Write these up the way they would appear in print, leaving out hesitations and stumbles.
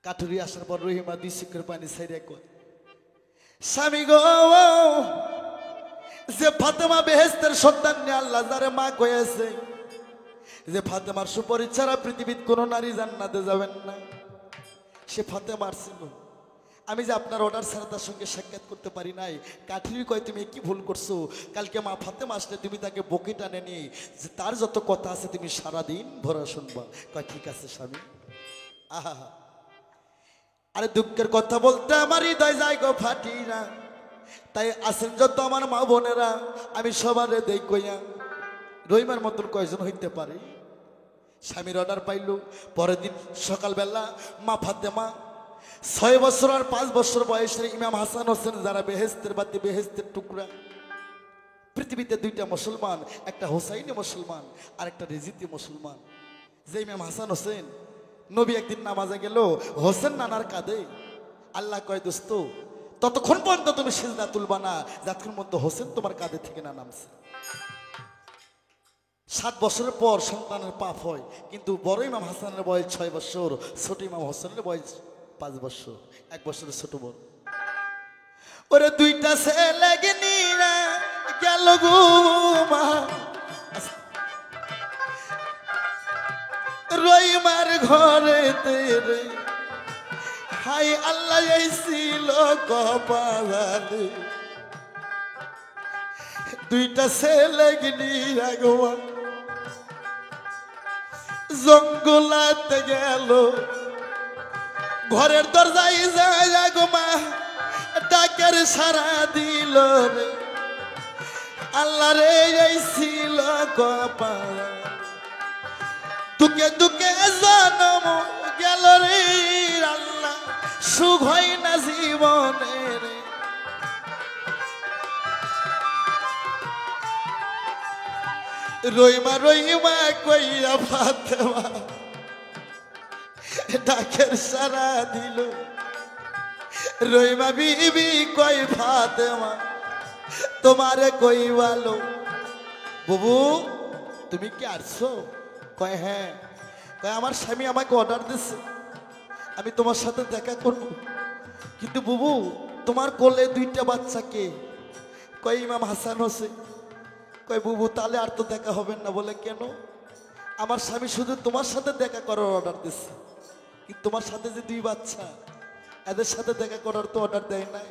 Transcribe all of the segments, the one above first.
কাঠুরি আসার পর রহিমা দুই চোখের পানি ছেড়ে কয়, স্বামী গো, যে ফাতেমা বেহেশতের সন্তান নিয়ে আল্লাহ যারে মা কয়েছে, যে ফাতেমার সুপারিশ ছাড়া পৃথিবীর কোনো নারী জান্নাতে যাবেন না, সে ফাতেমার ছিল। আমি যে আপনার অর্ডার ছাড়া তার সঙ্গে সাক্ষাৎ করতে পারি নাই। কাঠুরি কয়, তুমি কি ভুল করছো? কালকে মা ফাতেমা আসলে তুমি তাকে বকে টানে নিয়ে যে তার যত কথা আছে তুমি সারাদিন ভরা শুনবা। কয় ঠিক আছে স্বামী। আহা, আরে দুঃখের কথা বলতে আমার হৃদয় যায় গো ফাটি না। তাই আসেন যত আমার মা বোনেরা, আমি সবারে দেই কইয়া, রহিমার মতন কয়জন হইতে পারে? স্বামীর অর্ডার পাইল। পরের দিন সকালবেলা মা ফাতেমা 6 বছর আর 5 বছর বয়সের ইমাম হাসান হোসেন, যারা বেহেশতের বাতি বেহেশতের টুকরা। পৃথিবীতে দুইটা মুসলমান, একটা হোসাইনি মুসলমান আর একটা রেজিতি মুসলমান। যে ইমাম হাসান হোসেন, নবী একদিন নামাজে গেল, হোসেন নানার কাঁধে। আল্লাহ কয়, দোস্ত ততক্ষণ পর্যন্ত তুমি সিজদা তুলবা না যতক্ষণ মধ্যে হোসেন তোমার কাঁধে থেকে না নামছে। 7 বছরের পর সন্তানের পাপ হয়, কিন্তু বড় ইমাম হাসানের বয়স 6 বছর, ছোট ইমাম হোসেনের বয়স 5 বছর, 1 বছরের ছোট বড়। ওরে দুইটা ছেলে গিনিরা গেল গো মা, রহিমার ঘরে তেরে, হাই আল্লাহ ছিল কপালে। দুইটা ছেলে গিনিরা গো জঙ্গলাতে গেল, ঘরের দরজায় যায় গো মা, ডাকের সারা দিল রে, আল্লাহ রে এই ছিল কপাল। দুকে দুকে জন্ম গেল রে আল্লাহ, সুখ হয় না জীবনে রে। রহিমা রহিমা কইয়া ফাতেমা ডাকের সারা দিল। রহিমা বিবি কই ফাতেমা তোমারে কই ভালো। বুবু তুমি কি আসছো? কয় হ্যাঁ। কয় আমার স্বামী আমাকে অর্ডার দিচ্ছে, আমি তোমার সাথে দেখা করব। কিন্তু বুবু তোমার কোলে দুইটা বাচ্চা কে? কয় ইমাম হাসান হোসেন। কয় বুবু তাহলে আর তো দেখা হবে না। বলে কেন? আমার স্বামী শুধু তোমার সাথে দেখা করার অর্ডার দিচ্ছে, কিন্তু তোমার সাথে যে 2 বাচ্চা, এদের সাথে দেখা করার তো অর্ডার দেয় নাই।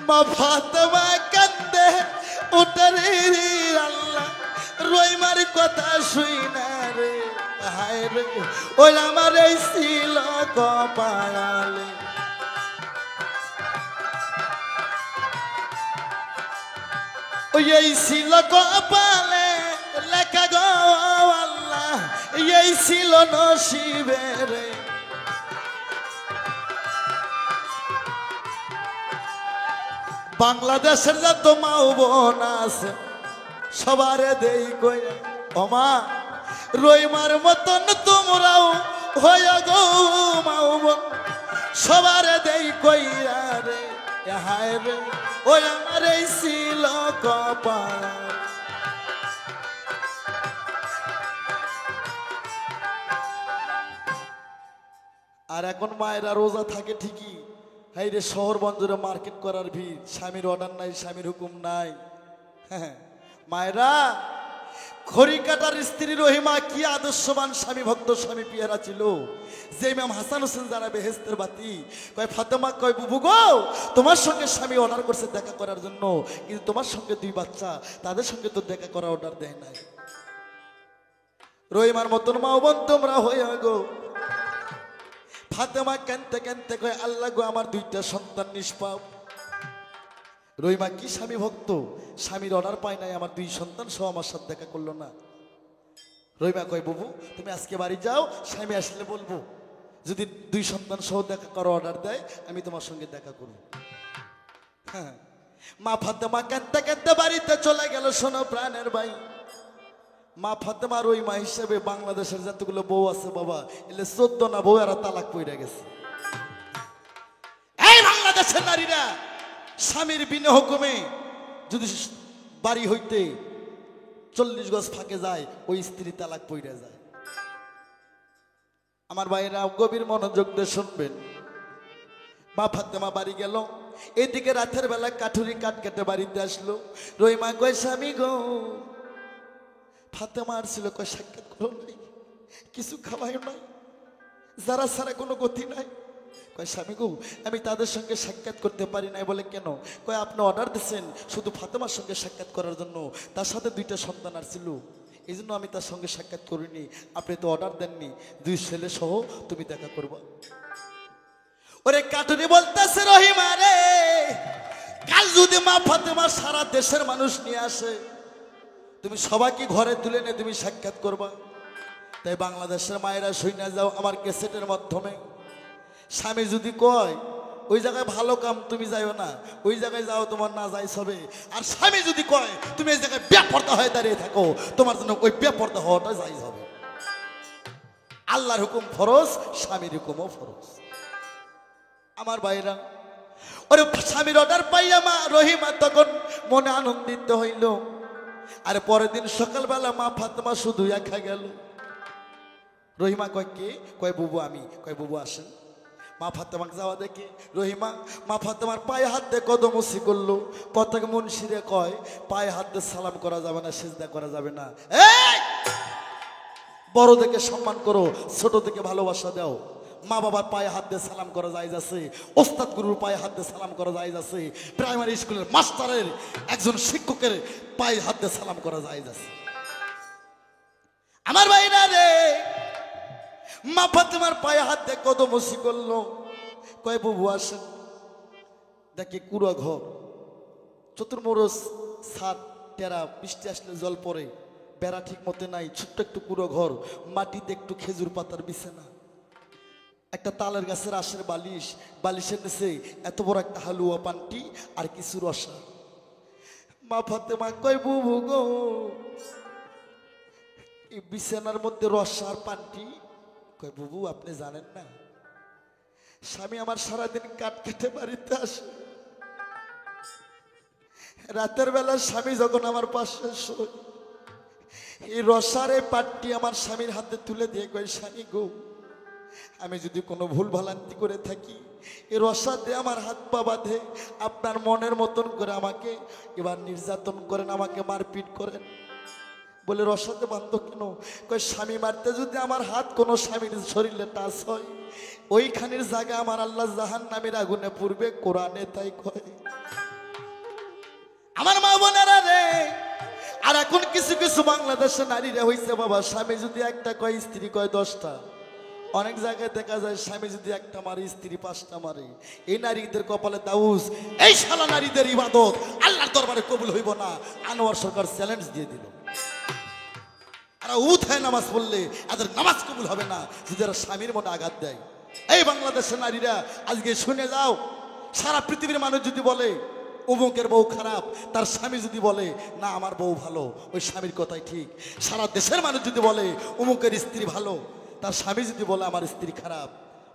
মা ফাতেমা কান্দে ওঠে রে আল্লাহ, রহিমার কথা শুই না রে, হায় রে ওই আমার এই ছিল কপালে। ওই এই ছিল কপালে লেখা গো আল্লাহ, এই ছিল নসিবে রে। বাংলাদেশের যত মা বোন আছে সবারে দেই কইয়া, ও মা রহিমার মতন তোমরাও হইয়া গো মা বোন, সবারে দেই কইয়া রে, হায় রে ওই আমার এই ছিল কপাল। আর এখন মায়েরা রোজা থাকে ঠিকই, হাই রে শহর বন্দরে মার্কেট করার ভিড়, স্বামীর অর্ডার নাই, স্বামীর হুকুম নাই। হ্যাঁ মায়েরা, খড়ি কাটার স্ত্রী রহিমা কি আদর্শবান স্বামী ভক্ত স্বামী পিয়ারা ছিল। যে ইমাম হাসান হোসেন যারা বেহেশতের বাতি। কয় ফাতেমা কয় বুবু গো, তোমার সঙ্গে স্বামী অর্ডার করছে দেখা করার জন্য, কিন্তু তোমার সঙ্গে 2 বাচ্চা, তাদের সঙ্গে তো দেখা করার অর্ডার দেয় নাই। রহিমার মতন মা বোন তোমরা হইয়া গো। ফাতেমা কানতে কানতে কয় আল্লাহ গো আমার 2টা সন্তান নিষ্পাপ। রহিমা কি স্বামী ভক্ত, স্বামীর অর্ডার পায় নাই, আমার 2 সন্তান সহ আমার সাথে দেখা করলো না। রহিমা কয় বুবু তুমি আজকে বাড়ি যাও, স্বামী আসলে বলবো, যদি 2 সন্তান সহ দেখা করার অর্ডার দেয় আমি তোমার সঙ্গে দেখা করব। হ্যাঁ মা ফাতেমা কাঁদতে কাঁদতে বাড়িতে চলে গেল। শোনো প্রাণের ভাই, মা ফাতেমা রহিমা হিসেবে বাংলাদেশের যতগুলো বউ আছে বাবা, এলে 14 না বউ এরা তালাক পইরা গেছে। এই বাংলাদেশের নারীরা স্বামীর বিনা হুকুমে যদি বাড়ি হইতে 40 গজ ফাঁকে যায়, ওই স্ত্রী তালাক পইরা যায়। আমার ভাইরা গভীর মনোযোগ দিয়ে শুনবেন। মা ফাতেমা বাড়ি গেল, এদিকে রাতের বেলা কাঠুরি কাঠ কেটে বাড়িতে আসলো। রহিমা কয় স্বামী গো, ফাতেমা আর ছিল কয় সাক্ষাৎ করো নাই, কিছু খাওয়াই নাই, যারা ছাড়া কোনো গতি নাই। কয় স্বামী গো, আমি তাদের সঙ্গে সাক্ষাৎ করতে পারি নাই। বলে কেন? কয় আপনি অর্ডার দিচ্ছেন শুধু ফাতেমার সঙ্গে সাক্ষাৎ করার জন্য, তার সাথে 2টা সন্তান আর ছিল, এই জন্য আমি তার সঙ্গে সাক্ষাৎ করিনি। আপনি তো অর্ডার দেননি, 2 ছেলে সহ তুমি দেখা করবা। ওরে কাটুনি বলতেছে রহিমা রে, কাল যদি মা ফাতেমা সারা দেশের মানুষ নিয়ে আসে, তুমি সবাইকে ঘরে তুলে নিয়ে তুমি সাক্ষাৎ করবা। তাই বাংলাদেশের মায়েরা শুনে যাও আমার ক্যাসেটের মাধ্যমে, স্বামী যদি কয় ওই জায়গায় ভালো কাম তুমি যাইও না, ওই জায়গায় যাও তোমার না যাইস হবে। আর স্বামী যদি কয় তুমি এই জায়গায় বেপরদা হয়ে দাঁড়িয়ে থাকো, তোমার জন্য ওই বেপরদা হওয়াটা যাইজ হবে। আল্লাহর হুকুম ফরজ, স্বামীর হুকুমও ফরজ। আমার ভাইরা, ওরে স্বামীর অর্ডার পাইয়া মা রহিমা তখন মনে আনন্দিত হইল। আর পরের দিন সকালবেলা মা ফাতেমা শুধু একা গেল। রহিমা কয় কে? কয় বুবু আমি। কয় বুবু আসেন। মা ফাতেমাকে যাওয়া দেখে রহিমা মা ফাতেমার পায়ে হাত দিয়ে কদমসি করলো। কথাকে মুন্সিরে কয় পায়ে হাত দিয়ে সালাম করা যাবে না, সিজদা করা যাবে না। এই বড় দেখে সম্মান করো, ছোট থেকে ভালোবাসা দাও। মা বাবার পায়ে হাত দিয়ে সালাম করা যায় আছে, ওস্তাদ গুরুর পায়ে হাত দিয়ে সালাম করা যায় আছে, প্রাইমারি স্কুলের মাস্টারের একজন শিক্ষকের পায়ে হাত দিয়ে সালাম করা যায় আছে। আমার ভাইরা রে, মা ফাতেমার পায়ে হাত দিয়ে কদমসি করলো। কয় বুবু আসেন। দেখে কুড়া ঘর, চতুর্মোরস ছাদ টেরা, বৃষ্টি আসলে জল পড়ে, বেড়া ঠিক মতো নাই, ছোট্ট একটু কুড়ো ঘর, মাটিতে একটু খেজুর পাতার বিছানা, একটা তালের গাছের আশের বালিশ, বালিশের নিচে এত বড় একটা হালুয়া পান্টি আর কিছু রসা। মা ফাতেমা কয় বুবু গো, এই বিছানার মধ্যে রসা আর পান্টি? কয় বুবু আপনি জানেন না, স্বামী আমার সারাদিন কাঠ কেটে বাড়িতে আসে, রাতের বেলা স্বামী যখন আমার পাশে শোয়, এই রসার এই পাটটি আমার স্বামীর হাতে তুলে দিয়ে কয় স্বামী গো, আমি যদি কোনো ভুল ভ্রান্তি করে থাকি, এই রসা দিয়ে আমার হাত পা বাঁধে, আপনার মনের মতন করে আমাকে এবার নির্যাতন করেন, আমাকে মারপিট করেন। বলে রসাতে বান্ধ কেন? কয় স্বামী মারতে যদি আমার হাত কোনো স্বামীর শরীরে টাচ হয়, ওইখানের জায়গা আমার আল্লাহ জাহান্নামের আগুনে পুড়বে, কোরআনে তাই কয়। আমার মা বোনেরা রে, আর এখন কিছু কিছু বাংলাদেশে নারীরা হইছে বাবা, স্বামী যদি একটা কয় স্ত্রী কয় 10টা। অনেক জায়গায় দেখা যায় স্বামী যদি একটা মারে স্ত্রী 5টা মারে। এই নারীদের কপালে দাউস, এই শালা নারীদের ইবাদত আল্লাহর দরবারে কবুল হইব না। আনোয়ার সরকার চ্যালেঞ্জ দিয়ে দিল, আর উঠায় নামাজ পড়লে এদের নামাজ কবুল হবে না যদি এরা স্বামীর মনে আঘাত দেয়। এই বাংলাদেশের নারীরা আজকে শুনে যাও, সারা পৃথিবীর মানুষ যদি বলে অমুকের বউ খারাপ, তার স্বামী যদি বলে না আমার বউ ভালো, ওই স্বামীর কথাই ঠিক। সারা দেশের মানুষ যদি বলে অমুকের স্ত্রী ভালো, তার স্বামী যদি বলে আমার স্ত্রী খারাপ,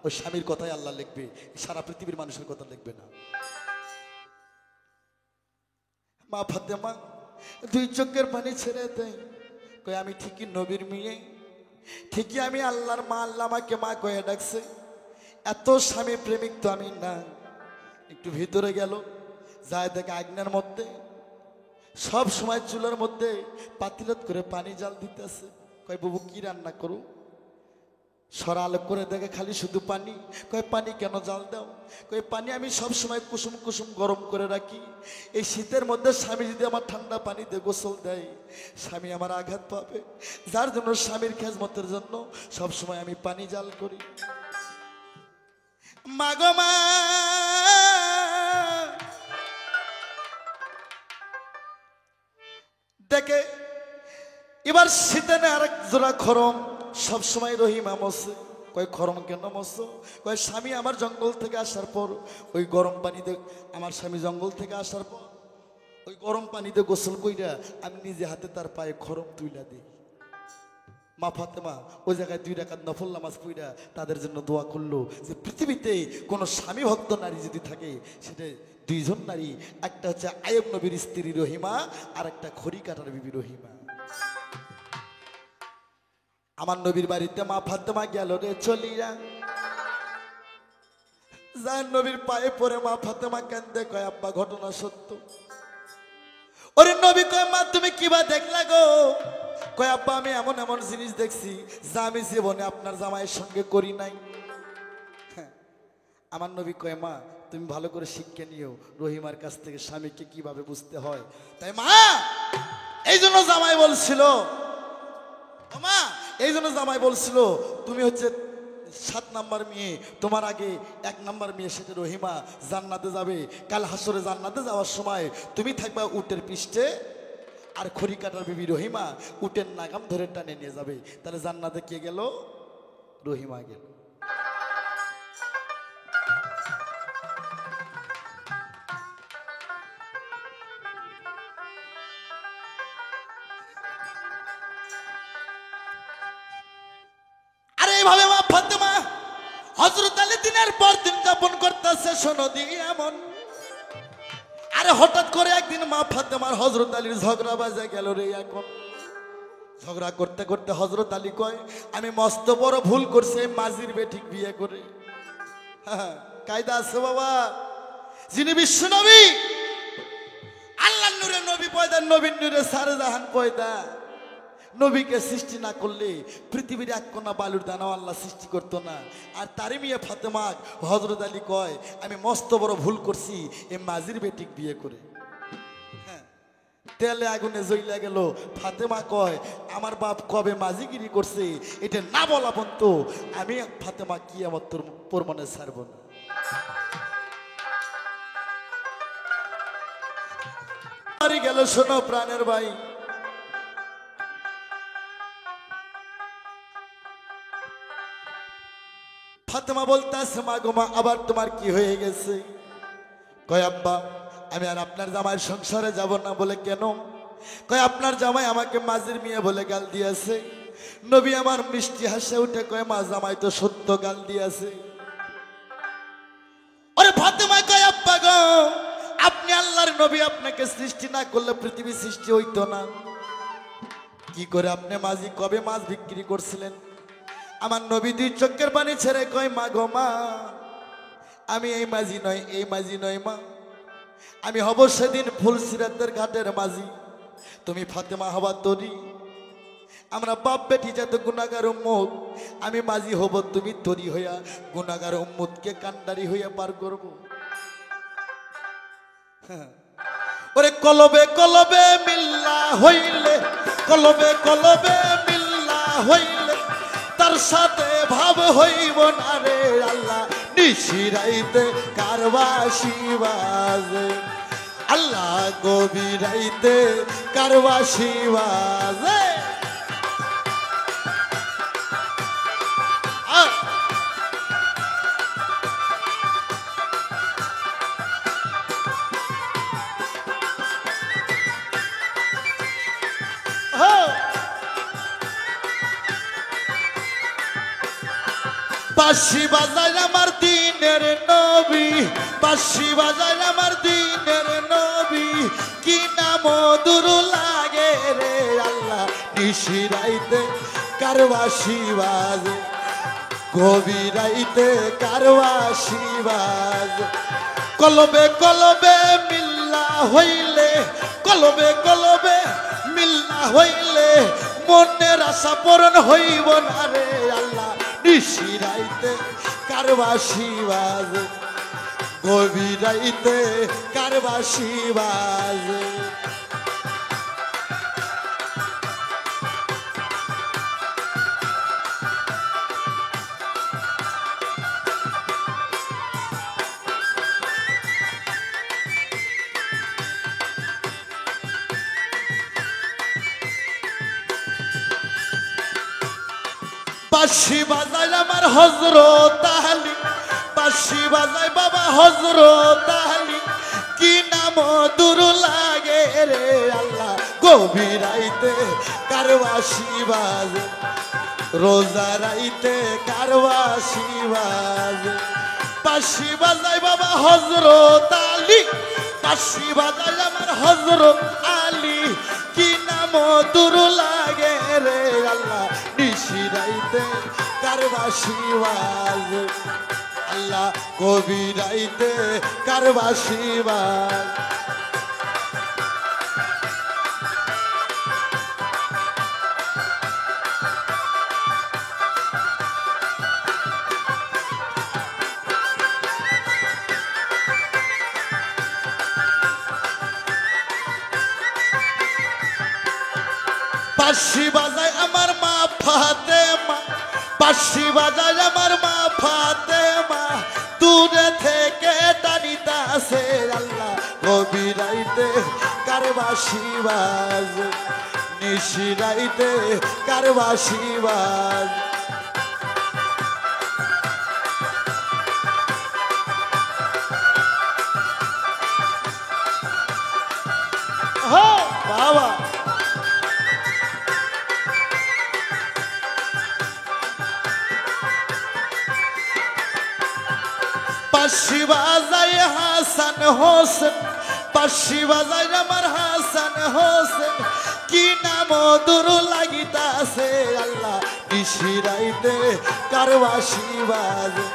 ওই স্বামীর কথাই আল্লাহ লিখবে, সারা পৃথিবীর মানুষের কথা লিখবে না। মা ফাতেমা 2 চোখের পানি ছেড়ে দেয়, কই আমি ঠিকই নবীর মেয়ে, ঠিকই আমি আল্লাহর মা, আল্লাহ আমাকে মা কয়ে ডাকছে, এত স্বামী প্রেমিক তো আমি না। একটু ভিতরে গেল, যায় দেখে আগ্নের মধ্যে সব সময় চুলার মধ্যে পাতিলত করে পানি জাল দিতেছে। কয় বাবু কি রান্না করু? সরা আলোক করে দেখে খালি শুধু পানি। কয় পানি কেন জাল দাও? কয় পানি আমি সব সময় কুসুম কুসুম গরম করে রাখি, এই শীতের মধ্যে স্বামী যদি আমার ঠান্ডা পানি দিয়ে গোসল দেয়, স্বামী আমার আঘাত পাবে, যার জন্য স্বামীর খেজমতের জন্য সব সময় আমি পানি জাল করি। মাগো মা, দেখে এবার শীতে আরেক জোড়া খরম সবসময় রহিমা মসে। কয় খরম কেন মসো? কয় স্বামী আমার জঙ্গল থেকে আসার পর ওই গরম পানিতে, আমার স্বামী জঙ্গল থেকে আসার পর ওই গরম পানিতে গোসল কইরা আমি নিজে হাতে তার পায়ে খরম তুইলা দিই। মা ফাতেমা ওই জায়গায় 2 রাকাত নফল নামাজ পড়া তাদের জন্য দোয়া করলো যে পৃথিবীতে কোনো স্বামী ভক্ত নারী যদি থাকে সেটা 2 জন নারী, একটা হচ্ছে আয়ব নবীর স্ত্রী রহিমা, আর একটা খড়ি কাটার বিবি রহিমা। আমার নবীর বাড়িতে মা ফাতেমা গেল রে চলিয়া, যার নবীর পায়ে পড়ে মা ফাতেমা কান্দে, কয় আব্বা ঘটনা সত্য। ওরে নবী কয় মা তুমি কিবা দেখলা গো? কয় আব্বা আমি এমন এমন জিনিস দেখছি যা আমি জীবনে আপনার জামাইয়ের সঙ্গে করি নাই। আমার নবী কয় মা তুমি ভালো করে শিক্ষা নিও রহিমার কাছ থেকে স্বামীকে কিভাবে বুঝতে হয়। তাই মা এই জন্য জামাই বলছিল, মা এই জন্য জামাই বলছিল তুমি হচ্ছে 7 নাম্বার মেয়ে, তোমার আগে 1 নাম্বার মেয়ে সেটা রহিমা জান্নাতে যাবে। কাল হাসরে জান্নাতে যাওয়ার সময় তুমি থাকবা উটের পৃষ্ঠে, আর খড়ি কাটার বিবি রহিমা উটের নাগাম ধরে টানে নিয়ে যাবে। তাহলে জান্নাতে কে গেল? রহিমা গেল। এইভাবে মা ফাতেমা হযরত আলী দিনের পর দিন যাপন করতেছে সনদি এমন। আরে হঠাৎ করে একদিন মা ফাতেমার হযরত আলীর ঝগড়া বাজে গেল রে। এখন ঝগড়া করতে করতে হযরত আলী কয় আমি মস্ত বড় ভুল করছি মাঝির বেটিক বিয়ে করে। কায়দা আছে বাবা, যিনি বিশ্ব নবী, আল্লাহর নূরে নবী পয়দা, নবীর নূরে সারে জাহান পয়দা। নবীকে সৃষ্টি না করলে পৃথিবীর এক কোনা বালুর দানাও আল্লাহ সৃষ্টি করতো না। আর তারই মেয়ে ফাতেমা হযরত আলী কয় আমি মস্ত বড় ভুল করছি এই মাঝির বেটিক বিয়ে করে। হ্যাঁ, তেলে আগুনে জ্বলে গেল। ফাতেমা কয় আমার বাপ কবে মাঝিগিরি করছে এটা না বলা পর্যন্ত আমি ফাতেমা কিয়ামত প্রমাণে ছাড়ব না। গেল শোনো প্রাণের ভাই, ফাতেমা বলতেছে মা গো মা আবার তোমার কি হয়ে গেছে? কয় আব্বা আমি আর আপনার জামাইয়ের সংসারে যাব না। বলে কেন? কয় আপনার জামাই আমাকে মাঝির মেয়ে বলে গাল দিয়েছে। নবী আমার মিষ্টি হাসে উঠে কয় মা জামাই তো সত্য গাল দিয়েছে। ওরে ফাতেমা কয় আব্বা গো আপনি আল্লাহর নবী, আপনাকে সৃষ্টি না করলে পৃথিবী সৃষ্টি হইতো না। কি করে আপনি মাঝি কবে মাছ বিক্রি করছিলেন? আমার নবী 2 চোখের পানি ছেড়ে কয় মা গো মা আমি এই মাঝি নয়, এই মাঝি নয় মা, আমি হব সেদিন ফুলসিরাতের ঘাটের মাঝি, তুমি ফাতেমা হবা তরি। আমরা বাপ বেটি যত গুনাহগার উম্মত, আমি মাঝি হব তুমি তরি হইয়া গুনাহগার উম্মতকে কান্ডারি হইয়া পার করব। ওরে কলবে কলবে মিল্লা হইলে, কলবে কলবে মিল্লা হইলে তার সাথে ভাব হইব না রে আল্লাহ নিশিরাইতে কারবাসি বাজে, আল্লাহ গভীরাইতে কারবাসি বাজে। বাঁশি বাজায় আমার দিনের নবী, বাঁশি বাজায় আমার দিনের নবী, কি না মধুর লাগে রে আল্লাহ নিশিরাইতে কারবাসি বাজে, গভীরাইতে কারবাসি বাজে। কলবে কলবে মিল্লা হইলে, কলবে কলবে মিল্লা হইলে মনের আশা পূরণ হইব না রে আল্লাহ নিশিরাইতে কারবাসি বাজে, গভীরাইতে কারবাসি বাজে। বাঁশি বাজায় আমার হযরত আলী, বাঁশি বাজায় বাবা হযরত আলী, কি না মধুর লাগে রে আল্লাহ গভীরাইতে কারবাসি বাজে, রোজা রাইতে কারবাসি বাজে। বাঁশি বাজায় বাবা হযরত আলী, বাঁশি বাজায় আমার হযরত আলী, কি না মধুর লাগে রে আল্লাহ নিশিরাইতে কারবাসি বাজে আল্লাহ গভীরাইতে কারবাসি বাজে বাঁশি বাজায় আমার মা ফাতেমা বাঁশি বাজায় আমার মা ফাতেমা দূরে থেকে টানিতাছে আল্লাহ গভীরাইতে কারবাসি বাজে নিশিরাইতে কারবাসি বাজে বাবা বাঁশি বাজায় হাসান হোসেন বাঁশি বাজায় আমার হাসান হোসেন কি নাম দূর লাগিতাছে আল্লাহ নিশিরাইতে কারবাসি বাজে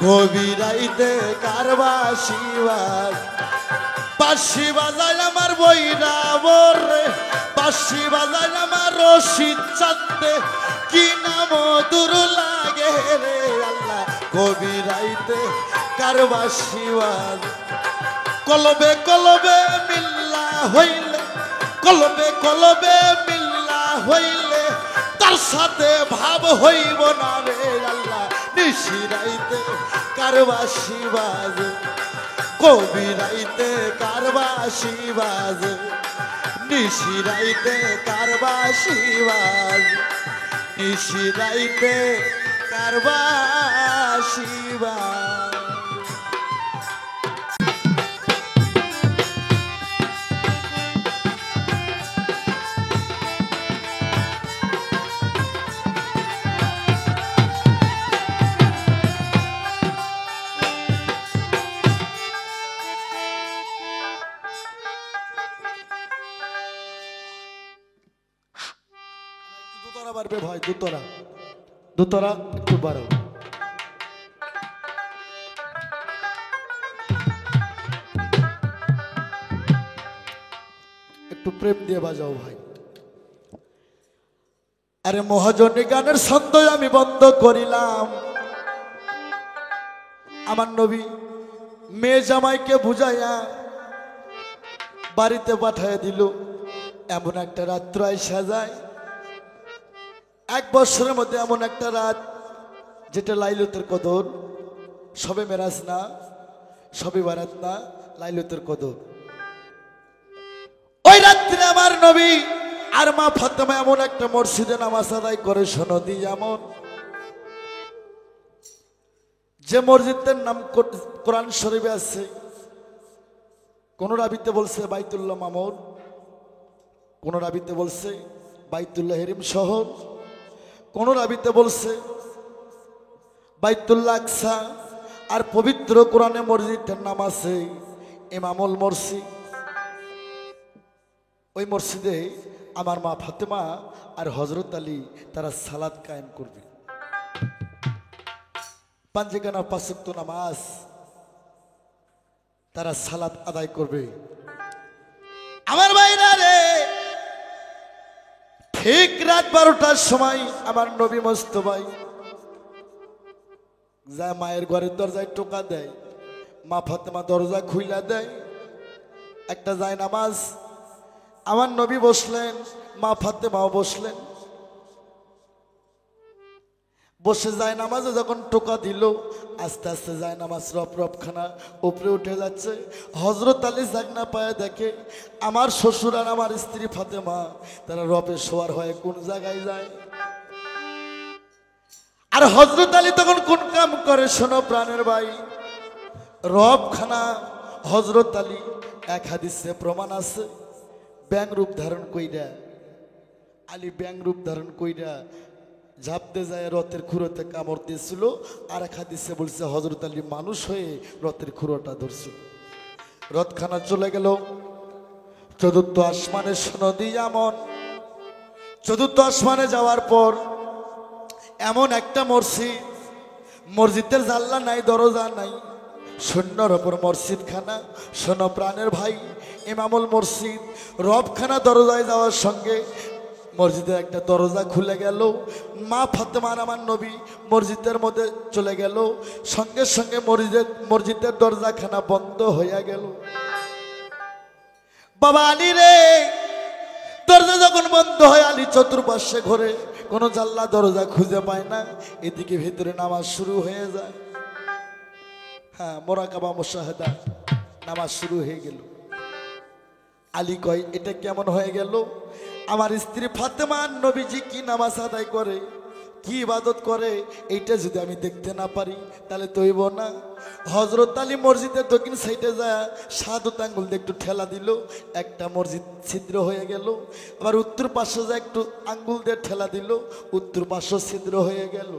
গভীরাইতে কারবাসি বাজে বাঁশি বাজায় আমার বইরা বরে বাঁশি বাজায় আমার রশিদ চাঁদে কি নাম দূর লাগে রে আল্লাহ গভীরাইতে কারবাসি বাজে কলবে কলবে মিল্লা হইলে কলবে কলবে মিল্লা হইলে তার সাথে ভাব হইব না রে আল্লাহ নিশিরাইতে কারবাসি বাজে গভীরাইতে কারবাসি বাজে নিশিরাইতে কারবাসি বাজে নিশিরাইতে কারবাসি বাজে বাড়বে ভাই দুতরা দুতরা একটু বাড়াও একটু প্রেম দিয়ে বাজাও ভাই আরে মহাজনী গানের ছন্দ আমি বন্ধ করিলাম আমার নবী মেয়ে জামাইকে বুঝাইয়া বাড়িতে পাঠাইয়া দিল এমন একটা রাত্র আইসা যায় এক বছরের মধ্যে এমন একটা রাত যেটা লাইলুতের কদর সবে মেরাজ না সবে বারাত না লাইলুতের কদর ওই রাত্রে আমার নবী আর মা ফাতেমা এমন একটা মসজিদে নামাজ আদায় করে সনদি এমন যে মসজিদের নাম কোরআন শরীফে আছে কোন রাবিতে বলছে বাইতুল্লাহ মামুর কোন রাবিতে বলছে বাইতুল্লাহ হেরিম শহর কোন রাবিতে বলছে বাইতুল্লাহ আকসা আর পবিত্র কোরআনে মসজিদের নাম আছে ইমামুল মসজিদ ওই মসজিদে আমার মা ফাতেমা আর হযরত আলী তারা সালাত কায়েম করবে পাঁচগানা পাঁচ ওয়াক্ত নামাজ তারা সালাত আদায় করবে আমার ভাইরা রে ঠিক রাত 12টার সময় আমার নবী মোস্তফা যা মায়ের ঘরের দরজায় টোকা দেয় মা ফাতেমা দরজা খুইলা দেয় একটা যায় নামাজ আমার নবী বসলেন মা ফাতেমাও বসলেন বসে যায় নামাজে যখন টোকা দিল আস্তে আস্তে যায় নামাজ রপ রপখানা উপরে উঠে যাচ্ছে হযরত আলী জাগনা পায়ে দেখে আমার শ্বশুর আর আমার স্ত্রী ফাতেমা তারা রপে শোয়ার হয়ে কোন জায়গায় যায় আর হযরত আলী তখন কোন কাম করে শোনো প্রাণের ভাই রপখানা হযরত আলী এক হাদিসে প্রমাণ আছে ব্যাং রূপ ধারণ কইরা আলী ব্যাং রূপ ধারণ কইরা ঝাপতে যায় রথের খুঁড়োতে কামড় দিয়েছিল আর এক হাদিসে বলছে হযরত আলী মানুষ হয়ে রথের খুঁড়োটা ধরছিল রথখানা চলে গেল চতুর্থ আসমানে সনদি এমন চতুর্থ আসমানে যাওয়ার পর এমন একটা মসজিদ, মসজিদের জানলা নাই, দরজা নাই, শূন্যর ওপর মসজিদ খানা। শোনো প্রাণের ভাই, ইমামুল মসজিদ রবখানা দরজায় যাওয়ার সঙ্গে মসজিদের একটা দরজা খুলে গেল। মা ফাতেমার আমার নবী মসজিদের মধ্যে চলে গেল, সঙ্গে সঙ্গে মসজিদের দরজাখানা বন্ধ হয়ে গেল। বাবা আলী রে, দরজা যখন বন্ধ হয়, আলী চতুর্পাশে ঘরে কোনো জানলা দরজা খুঁজে পায় না। এদিকে ভিতরে নামাজ শুরু হয়ে যায়। হ্যাঁ, মোরাকাবা মুশাহাদা, নামাজ শুরু হয়ে গেল। আলী কয়, এটা কেমন হয়ে গেল? আমার স্ত্রী ফাতেমা নবীজি কি নামাজ আদায় করে, কি ইবাদত করে, এইটা যদি আমি দেখতে না পারি তাহলে তো হইব না। হযরত আলী মসজিদের দক্ষিণ সাইডে যায় সাদত আঙ্গুল দিয়ে একটু ঠেলা দিল, একটা মসজিদ ছিদ্র হয়ে গেল। আবার উত্তর পাশে যায় একটু আঙ্গুল দিয়ে ঠেলা দিল, উত্তর পাশে ছিদ্র হয়ে গেল।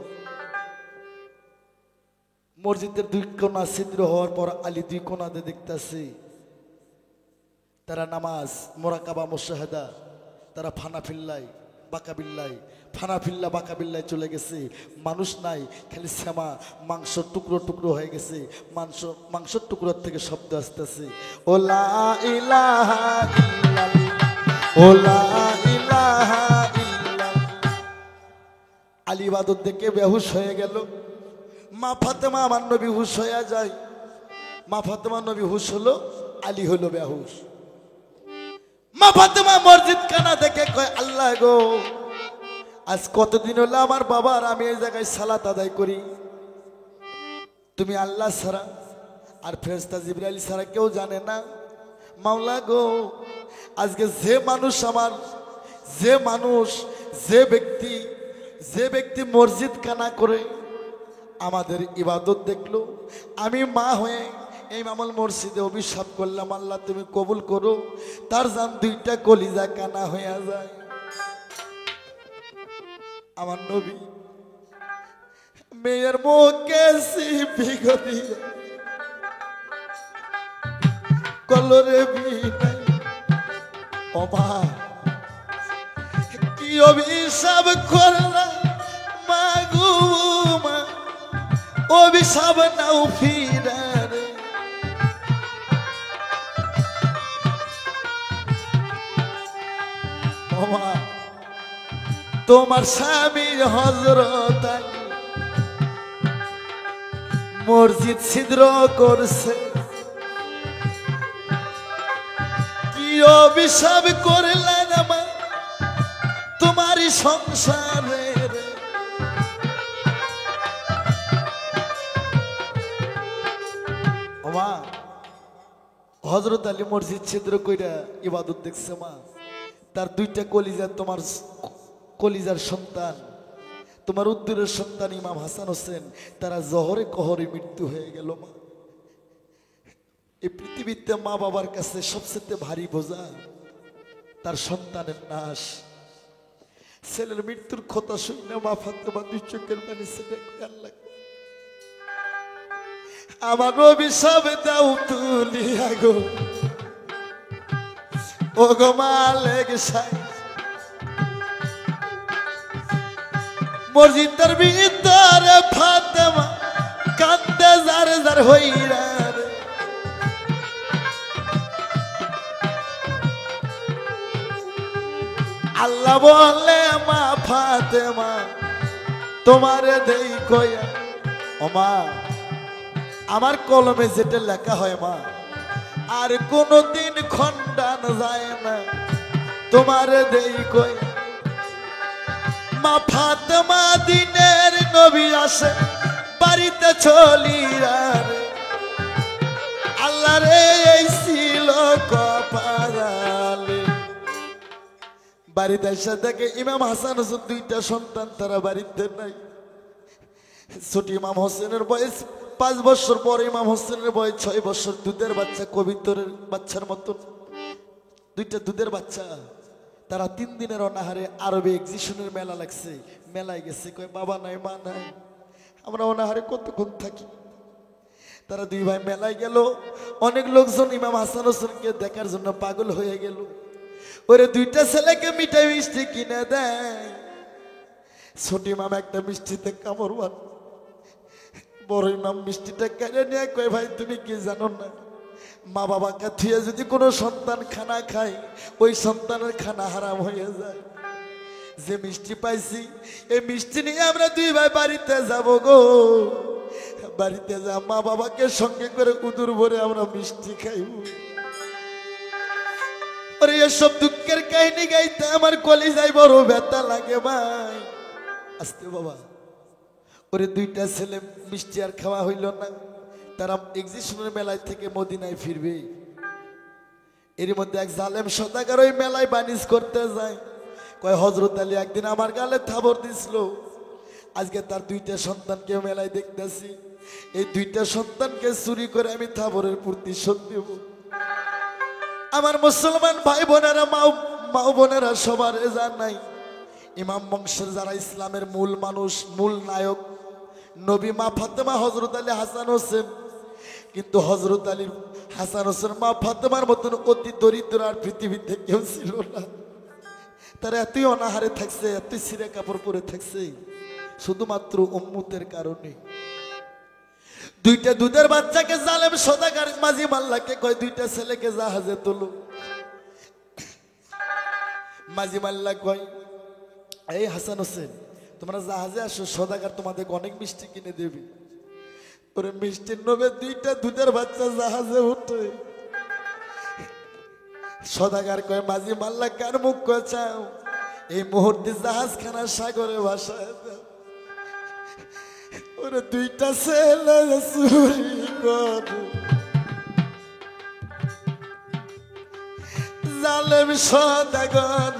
মসজিদের দুই কোণা ছিদ্র হওয়ার পর আলী দুই কোণা দিয়ে দেখতেছে তারা নামাজ, মোরাকাবা মুশাহাদা, তারা ফানাফিল্লায় বাকাবিল্লায়, ফানাফিল্লা বাকাবিল্লায় চলে গেছে। মানুষ নাই, খালি শ্যামা, মাংস টুকরো টুকরো হয়ে গেছে। মাংসের টুকরোর থেকে শব্দ আসতেছে, ও লা ইলাহা ইল্লাল্লাহ, ও লা ইলাহা ইল্লাল্লাহ। আলী ইবাদত দেখে বেহুশ হয়ে গেল। মা ফাতেমা আমার নবী হুশ হয়ে যায়। মা ফাতেমা নবী হুশ হলো, আলী হলো বেহুশ। মা ফাতেমা মসজিদ খানা দেখে কয়, আল্লাহ গো, আজ কতদিন হলো আমার বাবার আমি এই জায়গায় সালাত আদায় করি, তুমি আল্লাহ ছাড়া আর ফেরেশতা জিবরাইল ছাড়া কেউ জানে না। মাওলা গো, আজকে যে মানুষ আমার, যে ব্যক্তি মসজিদ খানা করে আমাদের ইবাদত দেখলো, আমি মা হয়ে এই ইমামুল মসজিদে অভিশাপ করলাম, আল্লাহ তুমি কবুল করো, তার জান দুইটা কলিজা কানা হয়ে যায়। আমার নবী মেয়ের মুখে বিগতি কলরে বিনাই, ও মা কি অভিশাপ করলাম, মা গো মা, অভিশাপ নাও ফিরা রে। তোমার স্বামী হযরত আলী মসজিদ ছিদ্র করছে, কি অভিশাপ করলেন মা তোমারই সংসারে রে। মা হযরত আলী মসজিদ ছিদ্র কইরা ইবাদত দেখছে। মা তার দুইটা কলিজা, তোমার কলিজার সন্তান, তোমার উদ্দুরের সন্তান ইমাম হাসান হোসেন, তারা জহরে কহরে মৃত্যু হয়ে গেল। মা এই পৃথিবীতে মা বাবার কাছে সবচেয়ে ভারী বোঝা তার সন্তানের নাশ। ছেলের মৃত্যুর কথা শুনে মা ফাতেমা দুই চোখের পানি ছেড়ে আল্লাহ আমার অভিশাপ দাও তুলিয়া গো, ও গো মালিক সাহেব। মসজিদের ভিতরে ফাতেমা কান্দে জার জার হইরা রে। আল্লাহ বলে, মা ফাতেমা তোমারে দেই কইয়া, ও মা আমার কলমে যেটা লেখা হয় মা, আর কোনদিন খণ্ডান যায় না, তোমারে দেই কইয়া। মা ফাতেমা দিনের নবী আসে বাড়িতে চলিয়া রে, আল্লাহ রে এই ছিল কপালে। বাড়িতে এসে দেখে ইমাম হাসান হোসেন দুইটা সন্তান তারা বাড়িতে নাই। ছোট ইমাম হোসেনের বয়স 5 বছর, পর ইমাম হোসেনের বয়স 6 বছর। দুধের বাচ্চা, কবিতরের বাচ্চার মতন দুইটা দুধের বাচ্চা। তারা 3 দিনের অনাহারে আরবে এক্সিবিশনের মেলা লাগছে, মেলায় গেছে। কয় বাবা নাই মা নাই, আমরা অনাহারে কতক্ষণ থাকি। তারা দুই ভাই মেলায় গেল। অনেক লোকজন ইমাম হাসান হোসেনকে দেখার জন্য পাগল হয়ে গেল। ওরে দুইটা ছেলেকে মিঠাই মিষ্টি কিনে দেয়। ছোট ইমাম একটা মিষ্টিতে কামড় মার, বড় ইমাম মিষ্টিটা কেড়ে নিয়ে কয় ভাই তুমি কি জানো না, মা বাবাকে থুয়ে যদি কোনো সন্তান খানা খায় ওই সন্তানের খানা হারাম হয়ে যায়। যে মিষ্টি পাইছি এই মিষ্টি নিয়ে আমরা দুই ভাই বাড়িতে যাব গো, বাড়িতে যা মা বাবাকে সঙ্গে করে উদুর ভরে আমরা মিষ্টি খাইব। আরে এসব দুঃখের কাহিনী গাইতে আমার কলিজায় বড় ব্যথা লাগে ভাই। আস্তে বাবা, ওরে দুইটা ছেলে মিষ্টি আর খাওয়া হইল না, তারা এক্সিবিশনের মেলায় থেকে মদিনায় ফিরবে। এর মধ্যে এক জালেম সদাগর ওই মেলায় বানিজ করতে যায়, কয় হযরত আলী একদিন আমার গালে থাবর দিছিল, আজকে তার দুইটা সন্তানকে মেলায় দেখতেছি, এই দুইটা সন্তানকে চুরি করে আমি থাবরের প্রতিশোধ দেব। আমার মুসলমান ভাই বোনেরা, মা বোনেরা সবার জানাই, ইমাম বংশের যারা ইসলামের মূল মানুষ, মূল নায়ক নবী মা ফাতেমা, হযরত আলী, হাসান হোসেন, কিন্তু হযরত আলী হাসান হোসেন মা ফাতেমার মতন অতি দরিদ্র আর পৃথিবীতে কেউ ছিল না। তারা এতই অনাহারে থাকছে, এতই ছিঁড়ে কাপড় পরে থাকছে শুধুমাত্র উম্মতের কারণে। দুইটা দুধের বাচ্চাকে জালেম সদাগর মাঝি মাল্লাকে কয় দুইটা ছেলেকে জাহাজে তোলো। মাঝি মাল্লা কয় এই হাসান হোসেন তোমরা জাহাজে আসো, সদাগর তোমাদের অনেক মিষ্টি কিনে দেবে। ওরে মিষ্টির লোভে দুইটা দুধের বাচ্চা জাহাজে উঠে। সদাগর কয় মাঝি মাল্লা কার মুখ চাও, এই মুহূর্তে জাহাজ খানা সাগরে ভাসায় দাও। ওরে দুইটা ছেলে চুরি করে জালেম সদাগর,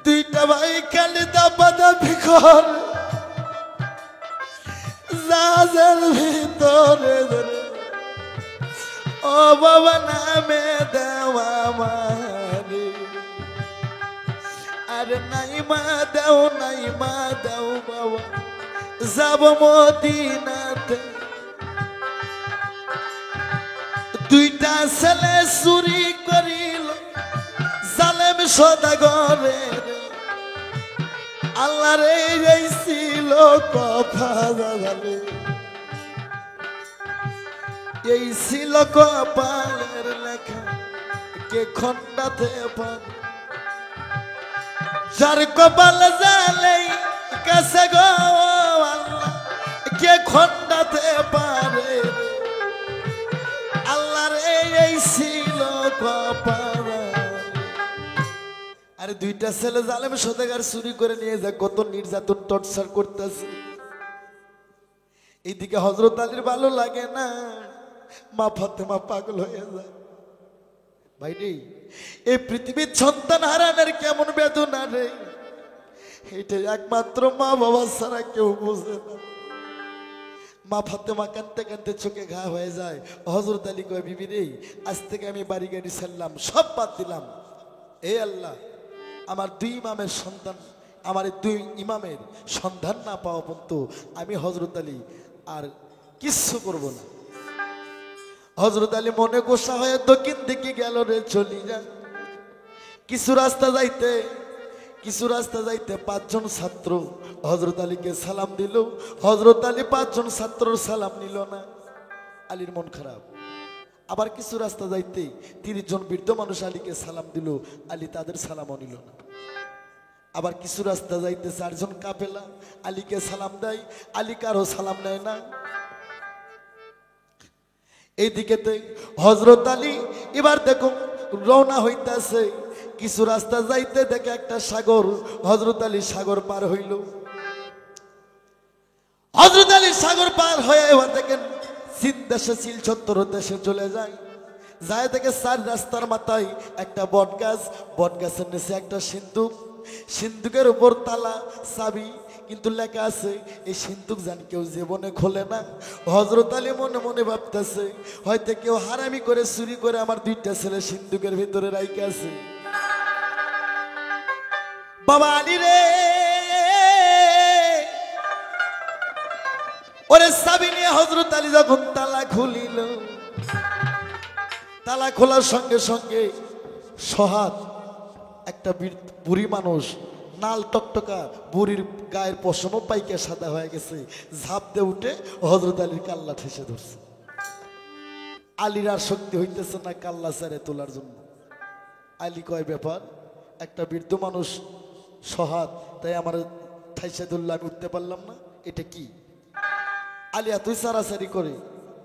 দুইটা ভাই খালি দাবা দাবি কর জাহাজের ভিতরে। ও বাবা নামে দেওয়া মারে, আরে নাই মা দাও, নাই মা দাও বাবা, যাব মদিনাতে। দুইটা ছেলে চুরি করিল জালেম সদাগরে, আল্লাহ রে এই ছিল কপালে, এই ছিল কপালের লেখা, কে খন্ডাতে পারে। যার কপাল জালে কাছে গো আল্লাহ, কে খন্ডাতে পারে। আল্লাহর এই ছিল কপাল। আরে দুইটা ছেলে জালেম সদাগর চুরি করে নিয়ে যায়, কত নির্যাতন টর্চার করতেছে। এইদিকে হযরত আলীর ভালো লাগে না, মা ফাতেমা পাগল হয়ে যায়। ভাইরে এই পৃথিবীর সন্তান হারানোর কেমন বেদনা রে, এটা একমাত্র মা বাবা ছাড়া কেউ বোঝে না। মা ফাতেমা কাঁদতে কাঁদতে চোখে ঘা হয়ে যায়। হযরত আলী কয় বিবি রে, আজ থেকে আমি বাড়ি গাড়ি ছাড়লাম, সব বাদ দিলাম। এ আল্লাহ, আমার দুই ইমামের সন্তান, আমার দুই ইমামের সন্ধান না পাওয়া পর্যন্ত আমি হযরত আলী আর কিচ্ছু করব না। হযরত আলী মনে গোসা হয়ে দক্ষিণ দিকে গেল রে, চলি যা। কিছু রাস্তা যাইতে পাঁচজন ছাত্র হযরত আলীকে সালাম দিল। হযরত আলী পাঁচজন ছাত্রর সালাম নিল না, আলীর মন খারাপ। আবার কিছু রাস্তা যাইতে 30 জন বৃদ্ধ মানুষ আলীকে সালাম দিল, আলী তাদের সালামও নিল না। আবার কিছু রাস্তা যাইতে 4 জন কাফেলা আলীকে সালাম দেয়, আলী কারো সালাম নেয় না। এইদিকেতে হযরত আলী এবার দেখো রওনা হইতাছে। কিছু রাস্তা যাইতে দেখে একটা সাগর, হযরত আলী সাগর পার হইল। হযরত আলী সাগর পার হয়ে এবার দেখেন চীন দেশে, শিলচত্বর দেশে চলে যায়। যায় দেখে 4 রাস্তার মাথায় একটা বট গাছ, বট গাছের নিচে একটা সিন্দুক, সিন্দুকের উপর তালা চাবি, কিন্তু লেখা আছে এই সিন্দুক জান কেউ জীবনে খোলে না। হযরত আলী মনে মনে ভাবতেছে হয়তো কেউ হারামি করে চুরি করে আমার দুইটা ছেলে সিন্দুকের ভিতরে রাইখা আছে। বাবা আলী রে, ওরে চাবি নিয়ে হযরত আলী যখন তালা খুলিল, তালা খোলার সঙ্গে সঙ্গে সহাত একটা বুড়ি মানুষ নাল টকটকা বুড়ির গায়ের পশমও পাইকে সাদা হয়ে গেছে, ঝাঁপ দিয়ে উঠে হযরত আলীর কাল্লা ঠেসে ধরছে। আলীর আর শক্তি হইতেছে না কাল্লা ছেড়ে তোলার জন্য। আলী কয়, ব্যাপার, একটা বৃদ্ধ মানুষ সহাত, তাই আমার ঠাইসে ধরলে আমি উঠতে পারলাম না, এটা কি? আলী এতই সারাসারি করে,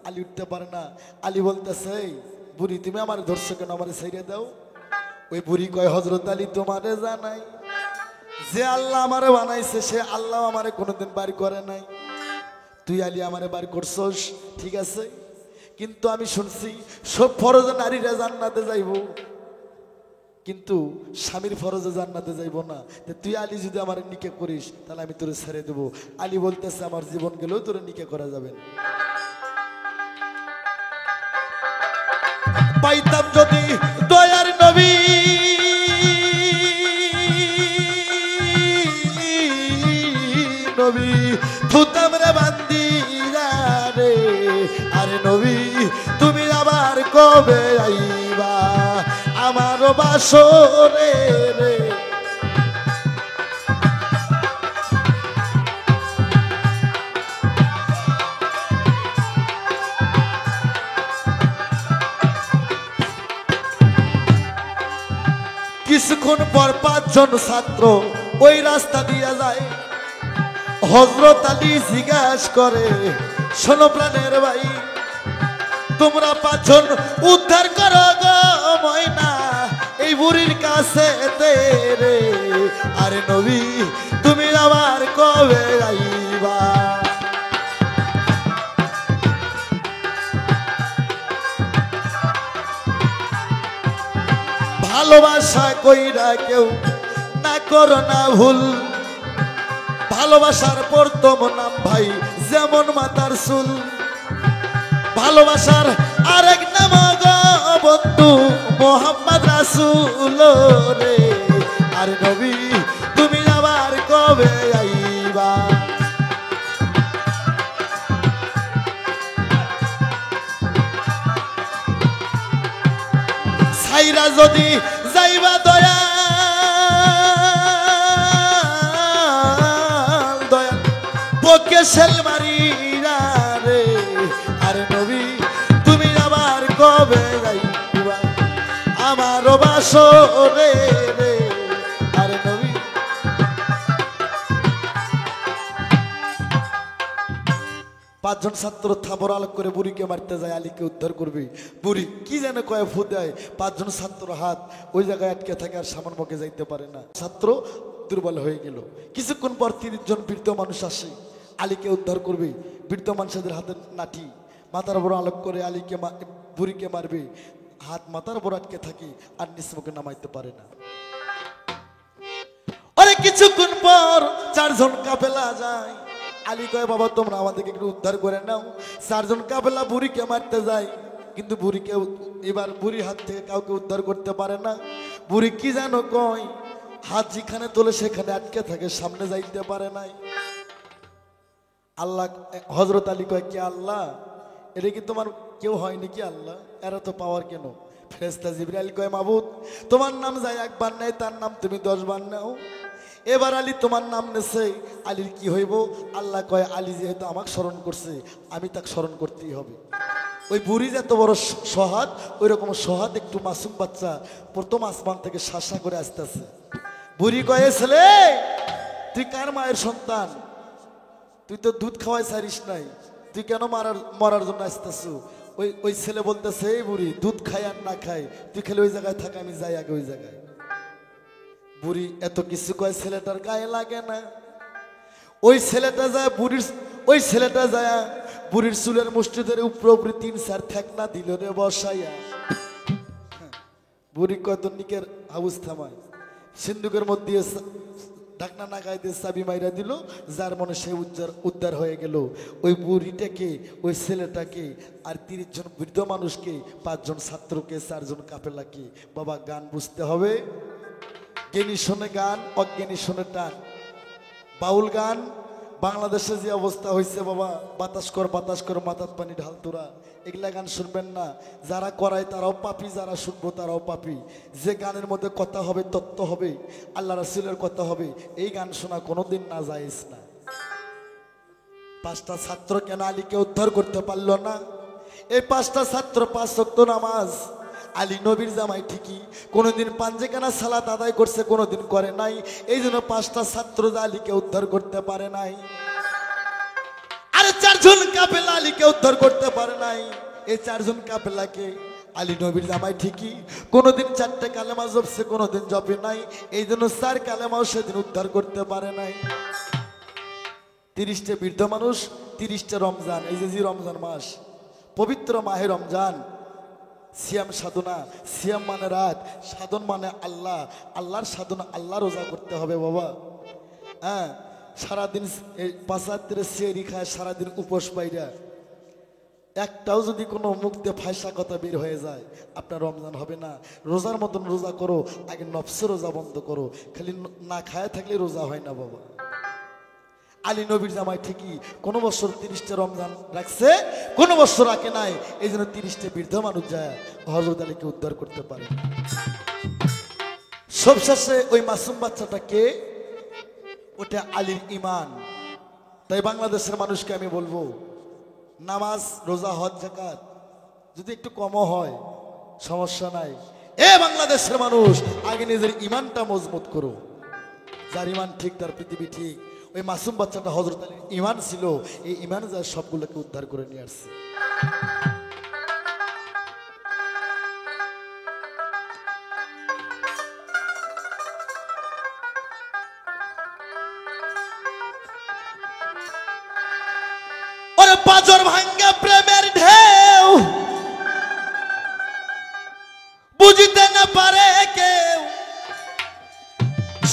আলী উঠতে পারে না। আলী বলতেছে, এই বুড়ি তুমি আমার ধরছো কেন, আমার ছেড়ে দাও। ওই বুড়ি কয়, হযরত আলী তোমারে জানাই, যে আল্লাহ আমারে বানাইছে সে আল্লাহ আমারে কোনোদিন বার করে নাই। তুই আলী আমারে বার করছস, ঠিক আছে, কিন্তু আমি শুনছি সব ফরজে নারীরা জান্নাতে যাইব, কিন্তু স্বামীর ফরজে জান্নাতে যাইব না। তুই আলী যদি আমার নিকে করিস তাহলে আমি তোরে ছেড়ে দেবো। আলী বলতেছে, আমার জীবন গেলেও তোরে নিকে করা যাবে না। পাইতাম যদি দয়ার নবী, নবী থুতাম রে বান্দিরা রে, আরে নবী তুমি আবার কবে আইবা আমার বাসরে রে। কিছুক্ষণ পর 5 জন ছাত্র ওই রাস্তা দিয়ে যায়। হযরত আলী জিজ্ঞাসা করে, শোনো প্রাণের ভাই, তোমরা 5 জন উদ্ধার করো গো ময়না এই বুড়ির কাছে রে, আরে নবী তুমি আবার কবে আইবা। ভালোবাসা কইরা কেউ না করো না ভুল, ভালোবাসার প্রথম নাম ভাই যেমন মাতার চুল, ভালোবাসার আরেক নাম গো বন্ধু মোহাম্মদ রাসূল রে, আরে নবী তুমি আবার কবে আইবা। ছাইরা যদি যাইবা দয়া দয়া বকে সেল মারিরা রে, আরে নবী তুমি আবার কবে যাইবা আমার বাসরে রে, আরে নবী। 5 জন ছাত্র থাবর আলোক করে বুড়িকে মারতে যায়, আলীকে উদ্ধার করবে। বুড়ি কি যেন কয়ে ফু দেয়, 5 জন ছাত্র হাত ওই জায়গায় আটকে থাকে, আর সামন মুখে যাইতে পারে না। ছাত্র দুর্বল হয়ে গেল। কিছুক্ষণ পর 30 জন বৃদ্ধ মানুষ আসে, আলীকে উদ্ধার করবে। বৃদ্ধ মানুষদের হাতে লাঠি, মাথার উপর আলোক করে আলীকে বুড়িকে মারবে, হাত মাথার উপর আটকে থাকে, আর নিচ মুখে নামাইতে পারে না। আরে কিছুক্ষণ পর 4 জন কাফেলা যায়। আলী কয়, বাবা তোমরা আমাদেরকে একটু উদ্ধার করে নাও। 4 জন কাফেলা বুড়িকে মারতে যায়, কিন্তু বুড়িকে এবার বুড়ির হাত থেকে কাউকে উদ্ধার করতে পারে না। বুড়ি কি জানো কয়, হাত যেখানে তোলে সেখানে আটকে থাকে, সামনে যাইতে পারে নাই। আল্লাহ হযরত আলী কয়, কে আল্লাহ, এটা কি তোমার কেউ হয় নাকি আল্লাহ, এরা তো পাওয়ার কেন? ফেরেশতা জিবরাইল কয়, মাবুদ তোমার নাম যায় একবার নেয়, তার নাম তুমি 10 বার নাও। এবার আলী তোমার নাম নেছে, আলীর কি হইব? আল্লাহ কয়, আলী যেহেতু আমাকে স্মরণ করছে আমি তাকে স্মরণ করতেই হবে। ওই বুড়ি যে এত বড় সহাদ, ওই রকম সহাদ একটু মাসুম বাচ্চা প্রথম আসমান থেকে শাসা করে আসতেছে। বুড়ি কয়ে, ছেলে তুই কার মায়ের সন্তান? তুই তো দুধ খাওয়াই ছাড়িস নাই, তুই কেন মরার জন্য আসতেছ? ওই ছেলে বলতেছে, এই বুড়ি দুধ খাই আর না খাই, তুই খেলে ওই জায়গায় থাক, আমি যাই আগে ওই জায়গায়। বুড়ি এত কিছু কয়, ছেলেটার গায়ে লাগে না। ওই ছেলেটা যায় বুড়ির চুলের মুষ্টি ধরে উপরে 3-4 ঠেকনা দিল রে বসাইয়া। বুড়ি কয়, দন্নিকের হাউস থামায়, সিন্ধুকের মধ্যে ঢাকনা না গায়ে দিয়ে চাবি মাইরা দিল, যার মনে সে উদ্ধার হয়ে গেল। ওই বুড়িটাকে, ওই ছেলেটাকে, আর 30 জন বৃদ্ধ মানুষকে, 5 জন ছাত্রকে, 4 জন কাফেলাকে। বাবা গান বুঝতে হবে, জ্ঞানী শোনে গান, অজ্ঞানী শোনে টান। বাউল গান বাংলাদেশে যে অবস্থা হয়েছে বাবা, বাতাস কর মাথার পানি ঢাল তোরা, এগুলা গান শুনবেন না। যারা করায় তারাও পাপী, যারা শুনবো তারাও পাপী। যে গানের মধ্যে কথা হবে, তত্ত্ব হবে, আল্লাহ রাসূলের কথা হবে, এই গান শোনা কোনোদিন না জায়েজ না। 5টা ছাত্র কেন আলীকে উদ্ধার করতে পারলো না? এই 5টা ছাত্র 5 ওয়াক্ত নামাজ, আলী নবীর জামাই ঠিকই, কোনোদিন পাঞ্জেখানা সালাত আদায় করছে, কোনোদিন করে নাই। এই জন্য 5টা ছাত্র আলীকে উদ্ধার করতে পারে নাই। আরে 4 জন কাফেলা আলীকে উদ্ধার করতে পারে নাই। এই 4 জন কাফেলাকে আলী নবীর জামাই ঠিকই, কোনোদিন 4টে কালেমা জপছে, কোনোদিন জপে নাই। এই জন্য 4 কালেমাও সেদিন উদ্ধার করতে পারে নাই। 30টে বৃদ্ধ মানুষ, 30টে রমজান, এই যে রমজান মাস, পবিত্র মাহে রমজান, সিয়াম সাধনা, সিয়াম মানে রাত, সাধন মানে আল্লাহ, আল্লাহর সাধনা, আল্লাহ রোজা করতে হবে বাবা। হ্যাঁ, সারাদিন 5 রাত্রে সেহরি খায়, সারাদিন উপোস পাইরা একটাও যদি কোনো মুখ দিয়ে ফাঁসা কথা বের হয়ে যায়, আপনার রমজান হবে না। রোজার মতন রোজা করো, আগে নফসে রোজা বন্ধ করো। খালি না খায় থাকলে রোজা হয় না বাবা। আলী নবীর জামাই ঠিকই কোনো বছর 30টে রমজান রাখছে, কোনো বছর রাখে নাই। এই জন্য 30টে বৃদ্ধ মানুষ যায় হযরত আলীকে উদ্ধার করতে পারে। সবশেষে ওই মাসুম বাচ্চাটা কে? ওটা আলীর ঈমান। তাই বাংলাদেশের মানুষকে আমি বলবো, নামাজ, রোজা, হজ, যাকাত যদি একটু কমও হয় সমস্যা নাই। এ বাংলাদেশের মানুষ, আগে নিজের ঈমানটা মজবুত করো। যার ঈমান ঠিক তার পৃথিবী ঠিক। ওই মাসুম বাচ্চাটা হযরত আলীর ঈমান ছিল, এই ঈমান যা সবগুলোকে উদ্ধার করে নিয়ে আসছে। ওরে পাজর ভাঙ্গা প্রেমের ঢেউ বুঝতে না পারে কেউ,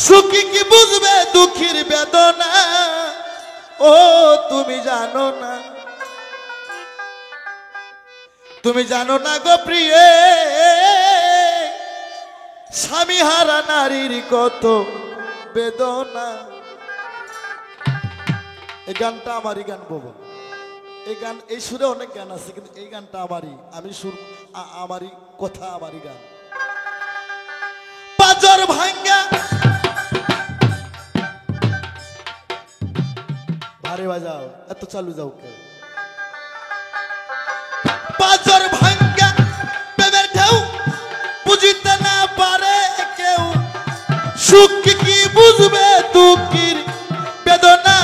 সুখী কি বুঝবে দুঃখীর বেদনা, ও তুমি জানো না, তুমি জানো না গো প্রিয়ে, স্বামী হারা নারীর কত বেদনা। এই গানটা আমারই গান বাবা। এই গান, এই সুরে অনেক গান আছে, কিন্তু এই গানটা আমারই, আমি সুর আমারই, কথা আমারই গান। পাজর ভাঙ্গা, ভারে বাজাও, এত চালু যাও কে? পাজর ভাঙ্গা প্রেমের ঢেউ বুঝিতে না পারে কেউ, সুখ কি বুঝবে দুঃখীর বেদনা,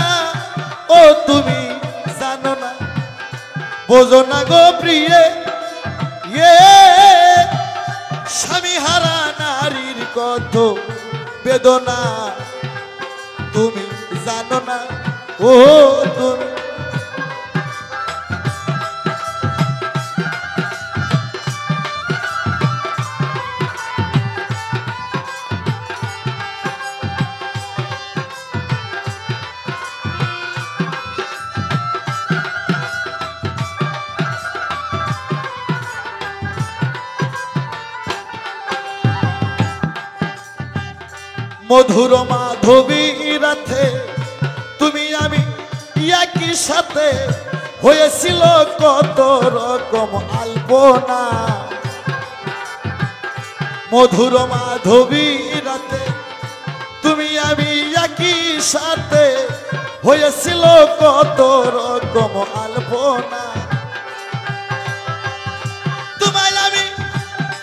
ও তুমি জানো না, বোঝো না গো প্রিয়ে, স্বামী হারা নারীর কত বেদনা, তুমি জানো না, ও তুমি। মধুর মাধবী রাতে তুমি আমি একই সাথে, হয়েছিল কত রকম আলপনা। মধুর মাধবী রাতে তুমি আমি একই সাথে, হয়েছিল কত রকম আলপনা। তোমায় আমি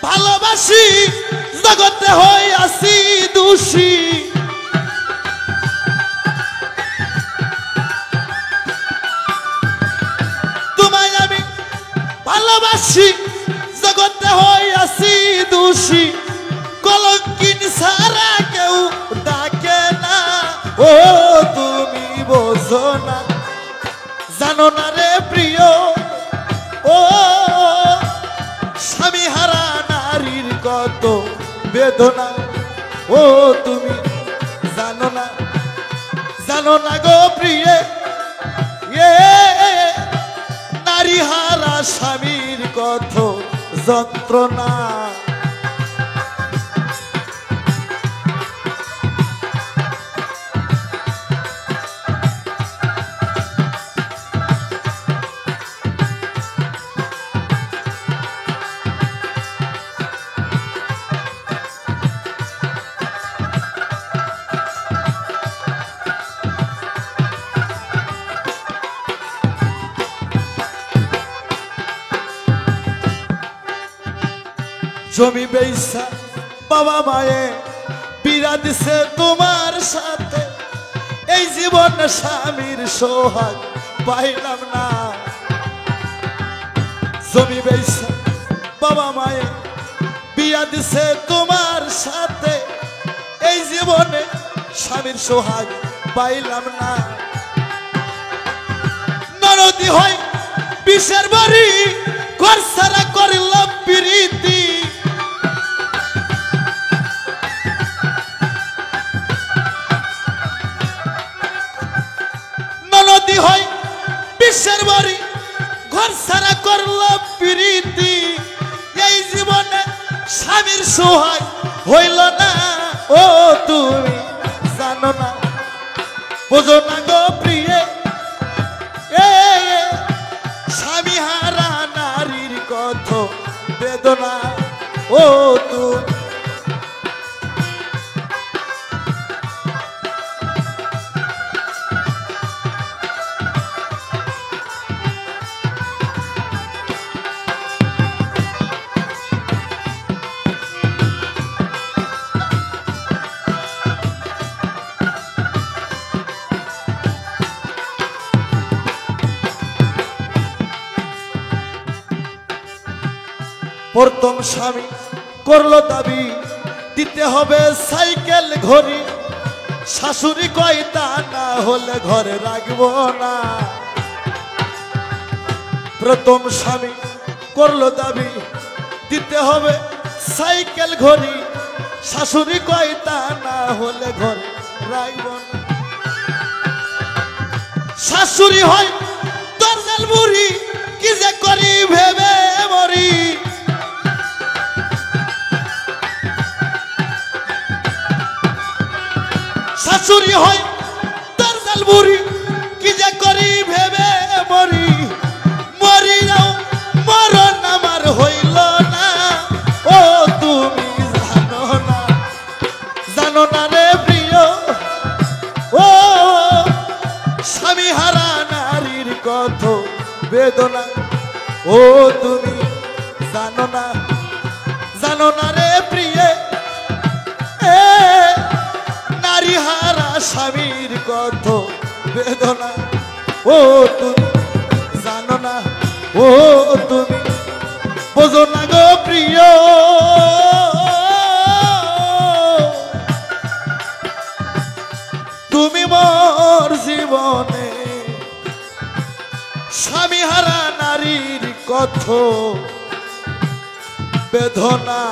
ভালোবাসি, জগতে হয়ে আসি দোষী, তোমায় আমি ভালোবাসি, জগতে হয়ে আসি দোষী, কলঙ্কিন সারা কেউ ডাকে না, ও তুমি বোঝো না, জানো না রে প্রিয়, ও স্বামী হারা নারীর কত বেদনা, ও তুমি জানো না, জানো না গো প্রিয়ে, নারী হারা স্বামীর কত যন্ত্রণা। জমি বেইসা বাবা মায়ে বিয়া দিছে তোমার সাথে, এই জীবন স্বামীর সোহাগ পাইলাম না। জমি বেইসা বাবা মায়ে বিয়া দিছে তোমার সাথে, এই জীবনে স্বামীর সোহাগ পাইলাম না। ননদি হয় বিষের বাড়ি, ঘর সারা করিলাম প্রীতি। ননদি হয় বিষের বাড়ি, ঘর সারা করলাম প্রীতি। এই জীবনে স্বামীর সোহাগ হইল না, ও তুমি জানো না, বোঝো না গো প্রিয়ে, স্বামী হারা নারীর কত বেদনা, ও তুমি। প্রথম স্বামী করলো দাবি দিতে হবে সাইকেল ঘড়ি, শাশুড়ি কয় তা না হলে ঘরে রাখবো না। প্রথম স্বামী করলো দাবি দিতে হবে সাইকেল ঘড়ি, শাশুড়ি কয় তা না হলে ঘরে রাখবো না। শাশুড়ি হয় দরজাল বুড়ি, কি যে করি ভেবে মরি। শাশুড়ি হয় দরজাল বুড়ি, কি যে করি ভেবে মরি। মরিও মরণ আমার হইল না, ও তুমি জানো না, জানো না রে প্রিয়, ও স্বামী হারা নারীর কত বেদনা, ও তুমি জানো না, জানো না রে প্রিয়ে, নারী হারা স্বামীর কত বেদনা, ও তুমি জানো না, ও তুমি বোঝো না গো প্রিয়। তুমি মোর জীবনে স্বামী হারা নারীর কত বেদনা।